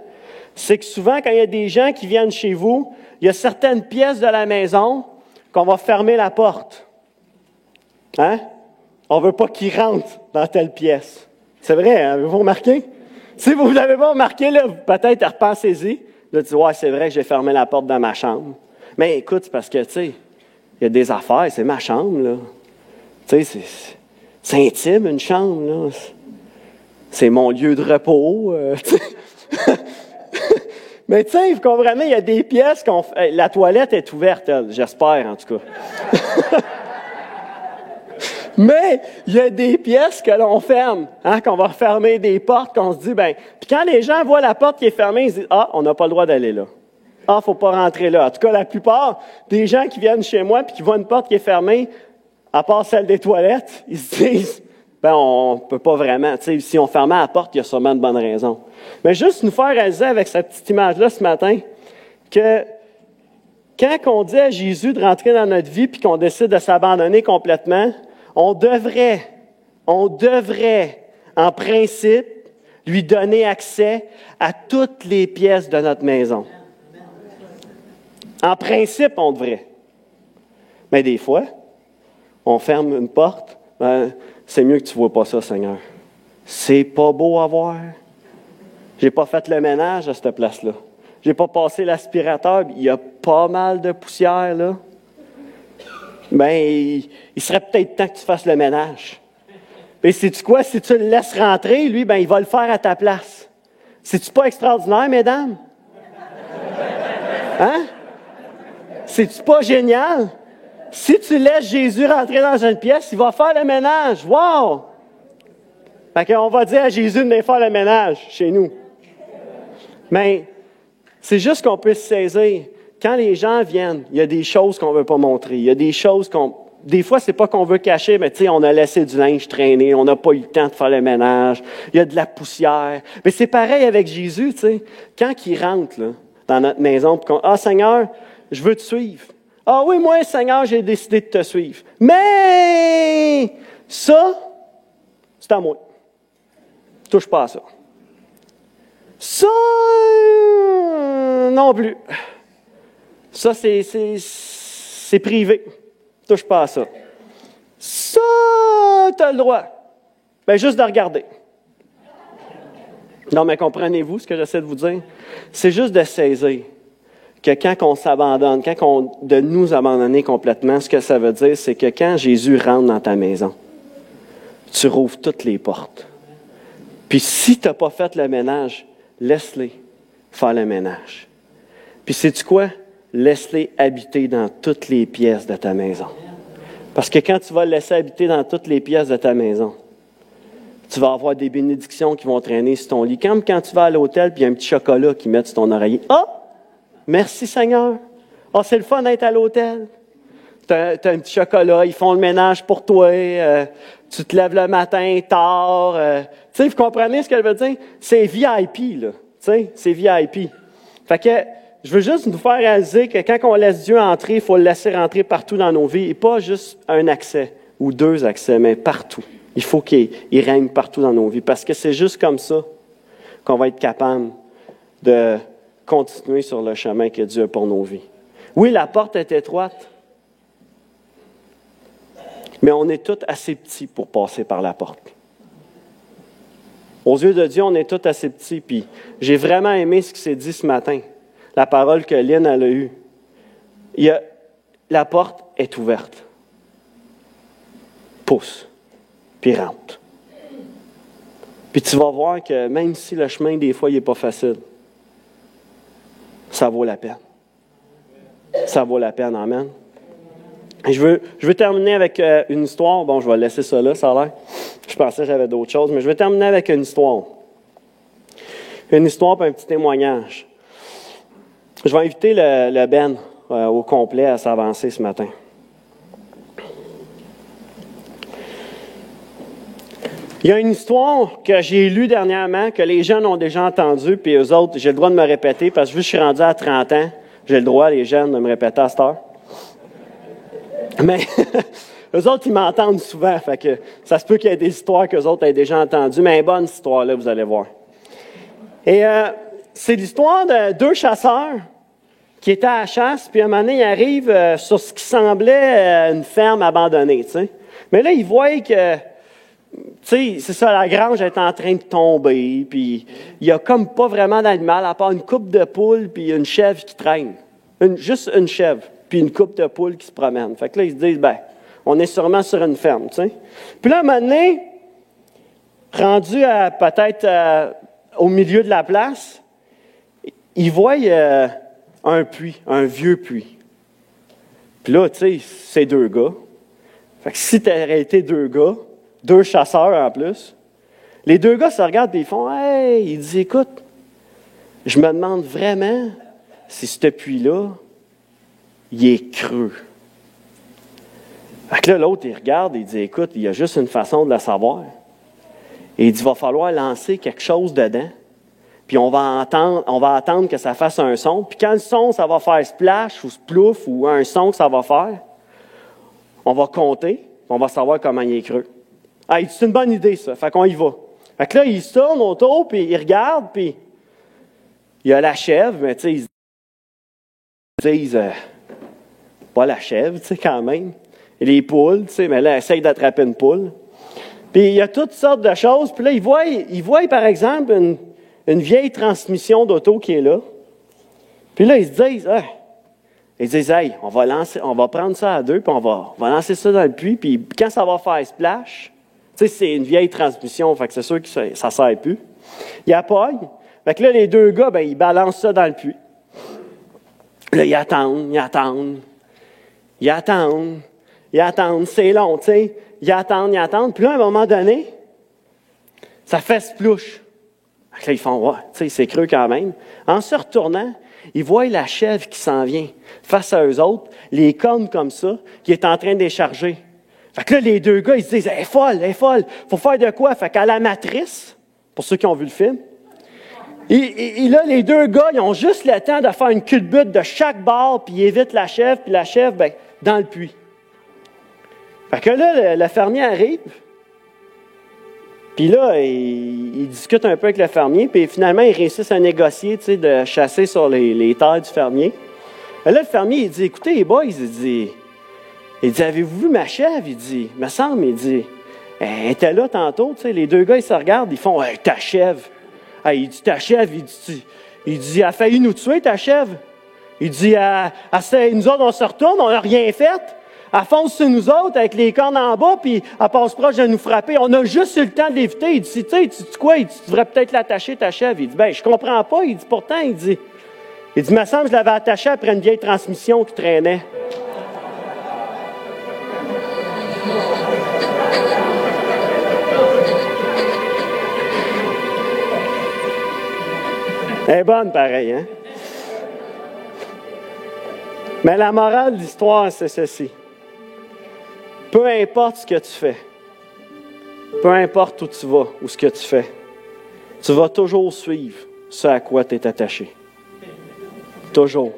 [SPEAKER 1] c'est que souvent, quand il y a des gens qui viennent chez vous, il y a certaines pièces de la maison qu'on va fermer la porte. Hein? On ne veut pas qu'ils rentrent dans telle pièce. C'est vrai, hein? Avez-vous remarqué? Si vous ne l'avez pas remarqué, là, peut-être repensez-y. Là, tu dis, ouais, c'est vrai que j'ai fermé la porte de ma chambre. Mais écoute, c'est parce que, tu sais, il y a des affaires, c'est ma chambre, là. Tu sais, c'est intime, une chambre, là. C'est mon lieu de repos. Mais tu sais, vous comprenez, il y a des pièces la toilette est ouverte, j'espère, en tout cas. Mais il y a des pièces que l'on ferme, hein, qu'on va fermer des portes, qu'on se dit, puis quand les gens voient la porte qui est fermée, ils se disent, on n'a pas le droit d'aller là. Faut pas rentrer là. En tout cas, la plupart des gens qui viennent chez moi puis qui voient une porte qui est fermée, à part celle des toilettes, ils se disent, on peut pas vraiment, tu sais, si on fermait la porte, il y a sûrement de bonnes raisons. Mais juste nous faire réaliser avec cette petite image-là ce matin, que quand on dit à Jésus de rentrer dans notre vie puis qu'on décide de s'abandonner complètement, on devrait, en principe, lui donner accès à toutes les pièces de notre maison. En principe, on devrait. Mais des fois, on ferme une porte, c'est mieux que tu ne vois pas ça, Seigneur. C'est pas beau à voir. J'ai pas fait le ménage à cette place-là. J'ai pas passé l'aspirateur, il y a pas mal de poussière, là. Il serait peut-être temps que tu fasses le ménage. Et sais-tu quoi? Si tu le laisses rentrer, lui, il va le faire à ta place. C'est-tu pas extraordinaire, mesdames? Hein? C'est-tu pas génial? Si tu laisses Jésus rentrer dans une pièce, il va faire le ménage. Wow! Fait qu'on va dire à Jésus de venir faire le ménage chez nous. Mais c'est juste qu'on puisse saisir. Quand les gens viennent, il y a des choses qu'on ne veut pas montrer. Il y a des choses des fois, c'est pas qu'on veut cacher, mais tu sais, on a laissé du linge traîner, on n'a pas eu le temps de faire le ménage, il y a de la poussière. Mais c'est pareil avec Jésus, tu sais. Quand il rentre là, dans notre maison, puis qu'on Seigneur, je veux te suivre. Oui, moi, Seigneur, j'ai décidé de te suivre. Mais ça, c'est à moi. Touche pas à ça. Ça, non plus. Ça, c'est privé. Touche pas à ça. Ça, tu as le droit. Juste de regarder. Non, mais comprenez-vous ce que j'essaie de vous dire? C'est juste de saisir que quand on s'abandonne, de nous abandonner complètement, ce que ça veut dire, c'est que quand Jésus rentre dans ta maison, tu rouvres toutes les portes. Puis si tu n'as pas fait le ménage, laisse-les faire le ménage. Puis sais-tu quoi? Laisse-les habiter dans toutes les pièces de ta maison. Parce que quand tu vas le laisser habiter dans toutes les pièces de ta maison, tu vas avoir des bénédictions qui vont traîner sur ton lit. Comme quand tu vas à l'hôtel, puis il y a un petit chocolat qu'ils mettent sur ton oreiller. Merci Seigneur. Ah, c'est le fun d'être à l'hôtel. T'as un petit chocolat, ils font le ménage pour toi, tu te lèves le matin tard. Tu sais, vous comprenez ce qu'elle veut dire? C'est VIP, là. Tu sais, c'est VIP. Fait que, je veux juste nous faire réaliser que quand on laisse Dieu entrer, il faut le laisser rentrer partout dans nos vies, et pas juste un accès ou deux accès, mais partout. Il faut qu'il règne partout dans nos vies, parce que c'est juste comme ça qu'on va être capable de continuer sur le chemin que Dieu a pour nos vies. Oui, la porte est étroite, mais on est tous assez petits pour passer par la porte. Aux yeux de Dieu, on est tous assez petits. Puis j'ai vraiment aimé ce qui s'est dit ce matin, la parole que Lynn elle a eue. La porte est ouverte. Pousse, puis rentre. Puis tu vas voir que même si le chemin, des fois, il n'est pas facile, ça vaut la peine. Ça vaut la peine, amen. Et je veux terminer avec une histoire. Bon, je vais laisser ça là, ça a l'air. Je pensais que j'avais d'autres choses, mais je vais terminer avec une histoire. Une histoire et un petit témoignage. Je vais inviter le Ben au complet à s'avancer ce matin. Il y a une histoire que j'ai lue dernièrement, que les jeunes ont déjà entendue, puis eux autres, j'ai le droit de me répéter, parce que vu que je suis rendu à 30 ans, j'ai le droit, les jeunes, de me répéter à cette heure. Mais eux autres, ils m'entendent souvent, fait que ça se peut qu'il y ait des histoires qu'eux autres aient déjà entendues, mais une bonne histoire, là, vous allez voir. Et c'est l'histoire de deux chasseurs qui étaient à la chasse, puis à un moment donné, ils arrivent sur ce qui semblait une ferme abandonnée, tu sais. Mais là, ils voient que, tu sais, c'est ça, la grange est en train de tomber, puis il y a comme pas vraiment d'animal, à part une couple de poules, puis une chèvre qui traîne. Juste une chèvre, puis une couple de poules qui se promènent. Fait que là, ils se disent, ben, on est sûrement sur une ferme, tu sais. Puis là, à un moment donné, rendu à peut-être au milieu de la place, ils voient un puits, un vieux puits. Puis là, tu sais, c'est deux gars. Fait que si t'aurais été deux gars, deux chasseurs en plus, les deux gars se regardent et ils font « Hey! » Ils disent « Écoute, je me demande vraiment si ce puits-là, il est creux. » Fait que là, l'autre, il regarde et il dit « Écoute, il y a juste une façon de le savoir. » Et il dit « Il va falloir lancer quelque chose dedans. Puis on va attendre que ça fasse un son. Puis quand le son, ça va faire splash ou splouf ou un son que ça va faire, on va compter, puis on va savoir comment il est creux. » Ah, c'est une bonne idée, ça. Fait qu'on y va. Fait que là, ils se tournent autour, puis ils regardent, puis il y a la chèvre, mais tu sais, ils disent, pas la chèvre, tu sais, quand même. Et les poules, tu sais, mais là, elle essaye d'attraper une poule. Puis il y a toutes sortes de choses. Puis là, ils voient par exemple, une vieille transmission d'auto qui est là. Puis là, ils se disent, hey, on va prendre ça à deux, puis on va lancer ça dans le puits, puis quand ça va faire splash, tu sais, c'est une vieille transmission, fait que c'est sûr que ça ne sert plus. Ils appognent. Fait que là, les deux gars, ben, ils balancent ça dans le puits. Là, ils attendent. C'est long, tu sais. Ils attendent. Puis là, à un moment donné, ça fait splouche. Fait que là, ils font, ouais, tu sais, c'est creux quand même. En se retournant, ils voient la chèvre qui s'en vient face à eux autres, les cornes comme ça, qui est en train de les charger. Fait que là, les deux gars, ils se disent, elle est folle. Faut faire de quoi? Fait qu'à la matrice, pour ceux qui ont vu le film, et là, les deux gars, ils ont juste le temps de faire une culbute de chaque bord, puis ils évitent la chèvre, puis la chèvre, ben, dans le puits. Fait que là, le fermier arrive, puis là, il discute un peu avec le fermier, puis finalement, ils réussissent à négocier, tu sais, de chasser sur les terres du fermier. Et là, le fermier, il dit, écoutez, les boys, il dit, avez-vous vu ma chèvre? Il dit, me semble, il dit, elle était là tantôt, tu sais, les deux gars, ils se regardent, ils font, hey, ta chèvre. Hey, il dit, ta chèvre, il dit, elle a failli nous tuer, ta chèvre. Il dit, nous autres, on se retourne, on n'a rien fait. Elle fonce sur nous autres avec les cornes en bas, puis elle passe proche de nous frapper. On a juste eu le temps de l'éviter. Il dit, tu sais, tu dis quoi? Il dit, tu devrais peut-être l'attacher, ta chèvre. Il dit, ben, je comprends pas. Il dit, pourtant, il dit, me semble que je l'avais attachée après une vieille transmission qui traînait. Elle est bonne, pareil, hein? Mais la morale de l'histoire, c'est ceci. Peu importe ce que tu fais, peu importe où tu vas ou ce que tu fais, tu vas toujours suivre ce à quoi tu es attaché. Toujours.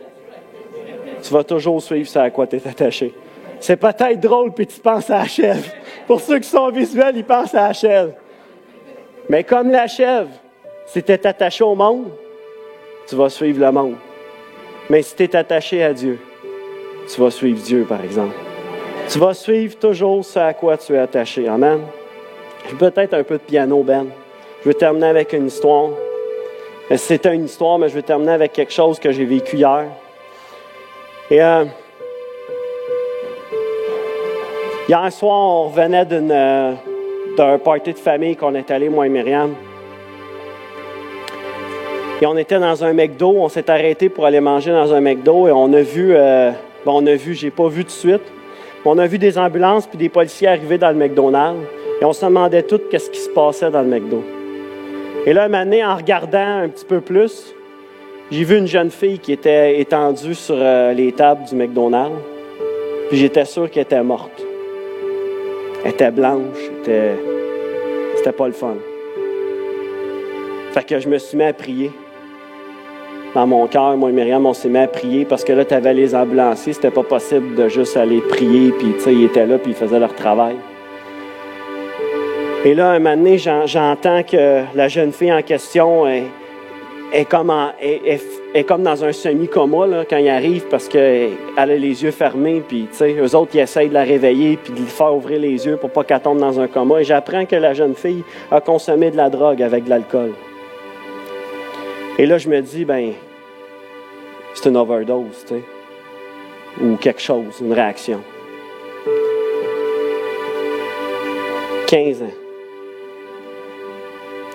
[SPEAKER 1] Tu vas toujours suivre ce à quoi tu es attaché. C'est peut-être drôle, puis tu penses à la chèvre. Pour ceux qui sont visuels, ils pensent à la chèvre. Mais comme la chèvre, si tu es attaché au monde, tu vas suivre le monde. Mais si tu es attaché à Dieu, tu vas suivre Dieu, par exemple. Tu vas suivre toujours ce à quoi tu es attaché. Amen. Peut-être un peu de piano, Ben. Je vais terminer avec une histoire. C'était une histoire, mais je vais terminer avec quelque chose que j'ai vécu hier. Et hier soir, on revenait d'un party de famille qu'on est allé, moi et Myriam. Et on était dans un McDo, on s'est arrêté pour aller manger dans un McDo et on a vu, j'ai pas vu tout de suite, mais on a vu des ambulances puis des policiers arriver dans le McDonald's et on se demandait tout qu'est-ce qui se passait dans le McDo. Et là, un moment donné, en regardant un petit peu plus, j'ai vu une jeune fille qui était étendue sur les tables du McDonald's, puis j'étais sûr qu'elle était morte. Elle était blanche, c'était pas le fun. Fait que je me suis mis à prier. Dans mon cœur, moi et Myriam, on s'est mis à prier parce que là, tu avais les ambulanciers, c'était pas possible de juste aller prier, puis tu sais, ils étaient là, puis ils faisaient leur travail. Et là, un moment donné, j'entends que la jeune fille en question est comme dans un semi-coma là, quand il arrive parce qu'elle a les yeux fermés, puis tu sais, eux autres, ils essayent de la réveiller puis de lui faire ouvrir les yeux pour pas qu'elle tombe dans un coma. Et j'apprends que la jeune fille a consommé de la drogue avec de l'alcool. Et là, je me dis, c'est une overdose, tu sais, ou quelque chose, une réaction. 15 ans.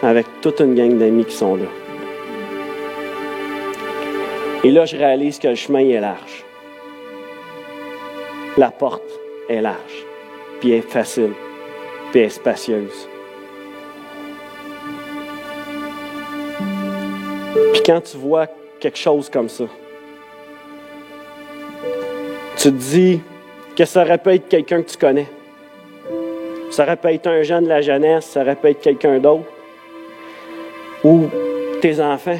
[SPEAKER 1] Avec toute une gang d'amis qui sont là. Et là, je réalise que le chemin est large. La porte est large, puis elle est facile, puis elle est spacieuse. Puis quand tu vois quelque chose comme ça, tu te dis que ça aurait pu être quelqu'un que tu connais. Ça aurait pu être un jeune de la jeunesse, ça aurait pu être quelqu'un d'autre. Ou tes enfants.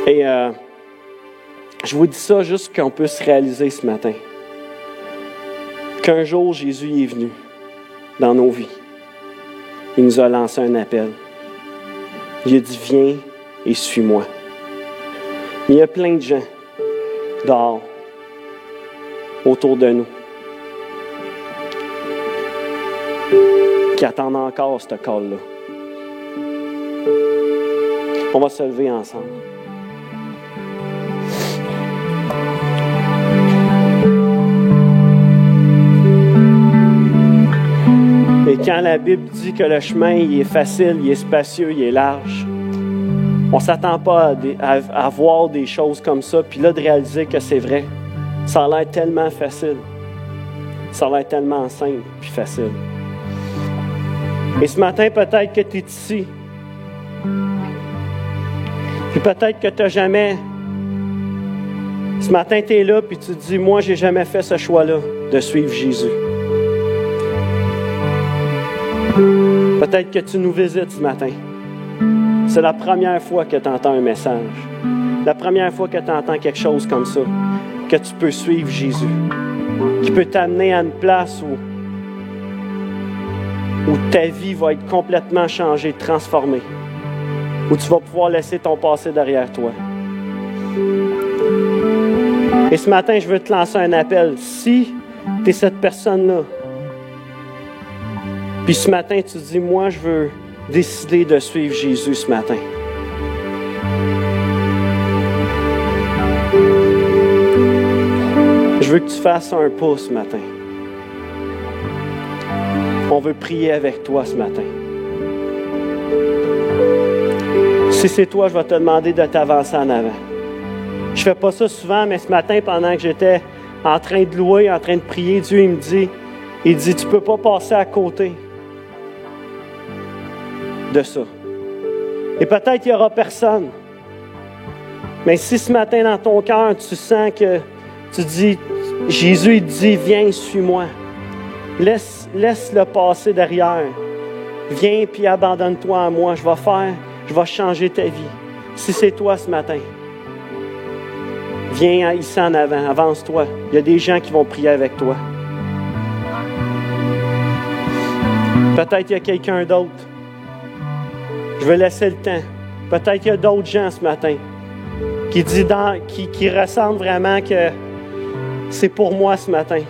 [SPEAKER 1] Et je vous dis ça juste qu'on puisse réaliser ce matin qu'un jour, Jésus est venu dans nos vies. Il nous a lancé un appel. Il a dit, viens et suis-moi. Mais il y a plein de gens dehors, autour de nous, qui attendent encore ce call-là. On va se lever ensemble. Et quand la Bible dit que le chemin il est facile, il est spacieux, il est large, on ne s'attend pas à voir des choses comme ça, puis là de réaliser que c'est vrai. Ça a l'air tellement facile. Ça a l'air tellement simple puis facile. Et ce matin, peut-être que tu es ici. Puis peut-être que tu n'as jamais... Ce matin, tu es là, puis tu te dis, moi, j'ai jamais fait ce choix-là de suivre Jésus. Peut-être que tu nous visites ce matin. C'est la première fois que tu entends un message. La première fois que tu entends quelque chose comme ça. Que tu peux suivre Jésus. Qui peut t'amener à une place où ta vie va être complètement changée, transformée. Où tu vas pouvoir laisser ton passé derrière toi. Et ce matin, je veux te lancer un appel. Si tu es cette personne-là, puis ce matin, tu te dis, moi, je veux décider de suivre Jésus ce matin. Je veux que tu fasses un pas ce matin. On veut prier avec toi ce matin. Si c'est toi, je vais te demander de t'avancer en avant. Je ne fais pas ça souvent, mais ce matin, pendant que j'étais en train de louer, en train de prier, Dieu, il dit, tu ne peux pas passer à côté de ça. Et peut-être qu'il n'y aura personne. Mais si ce matin, dans ton cœur, tu sens que tu dis, Jésus, il dit, viens, suis-moi. Laisse-le passer derrière. Viens puis abandonne-toi à moi. Je vais changer ta vie. Si c'est toi ce matin, viens ici en avant, avance-toi. Il y a des gens qui vont prier avec toi. Peut-être qu'il y a quelqu'un d'autre. Je vais laisser le temps. Peut-être qu'il y a d'autres gens ce matin qui ressentent vraiment que c'est pour moi ce matin.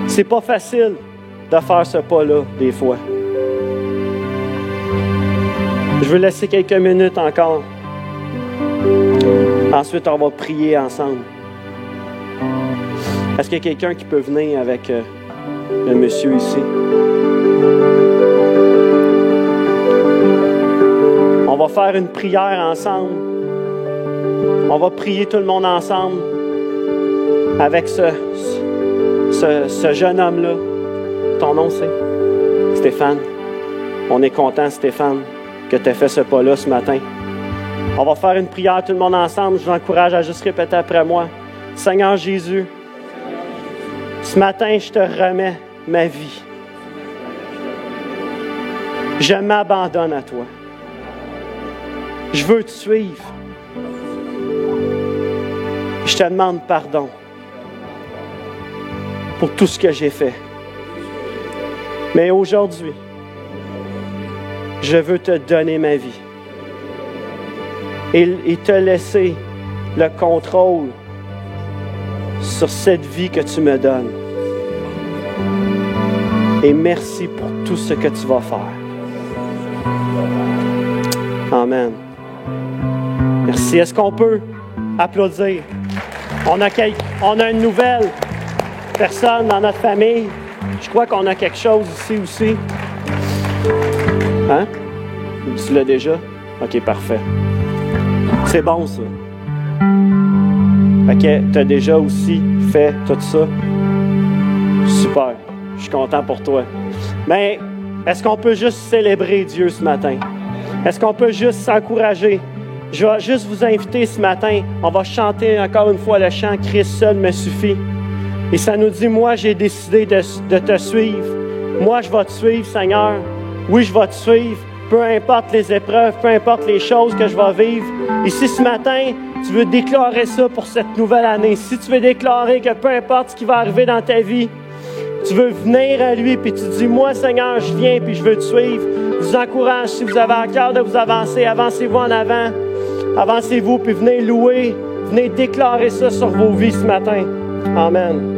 [SPEAKER 1] C'est pas facile de faire ce pas-là, des fois. Je veux laisser quelques minutes encore. Ensuite, on va prier ensemble. Est-ce qu'il y a quelqu'un qui peut venir avec le monsieur ici? On va faire une prière ensemble. On va prier tout le monde ensemble avec ce jeune homme-là. Ton nom, c'est Stéphane. On est content, Stéphane, que tu aies fait ce pas-là ce matin. On va faire une prière tout le monde ensemble. Je vous encourage à juste répéter après moi. Seigneur Jésus, ce matin, je te remets ma vie. Je m'abandonne à toi. Je veux te suivre. Je te demande pardon pour tout ce que j'ai fait. Mais aujourd'hui, je veux te donner ma vie et te laisser le contrôle sur cette vie que tu me donnes. Et merci pour tout ce que tu vas faire. Amen. Merci. Est-ce qu'on peut applaudir? On a une nouvelle personne dans notre famille. Je crois qu'on a quelque chose ici aussi. Hein? Tu l'as déjà? OK, parfait. C'est bon, ça. OK, tu as déjà aussi fait tout ça. Super. Je suis content pour toi. Mais est-ce qu'on peut juste célébrer Dieu ce matin? Est-ce qu'on peut juste s'encourager? Je vais juste vous inviter ce matin. On va chanter encore une fois le chant « Christ seul me suffit ». Et ça nous dit, moi, j'ai décidé de te suivre. Moi, je vais te suivre, Seigneur. Oui, je vais te suivre. Peu importe les épreuves, peu importe les choses que je vais vivre. Et si ce matin, tu veux déclarer ça pour cette nouvelle année, si tu veux déclarer que peu importe ce qui va arriver dans ta vie, tu veux venir à lui, puis tu dis, moi, Seigneur, je viens, puis je veux te suivre. Je vous encourage, si vous avez à cœur de vous avancer, avancez-vous en avant. Avancez-vous, puis venez louer, venez déclarer ça sur vos vies ce matin. Amen.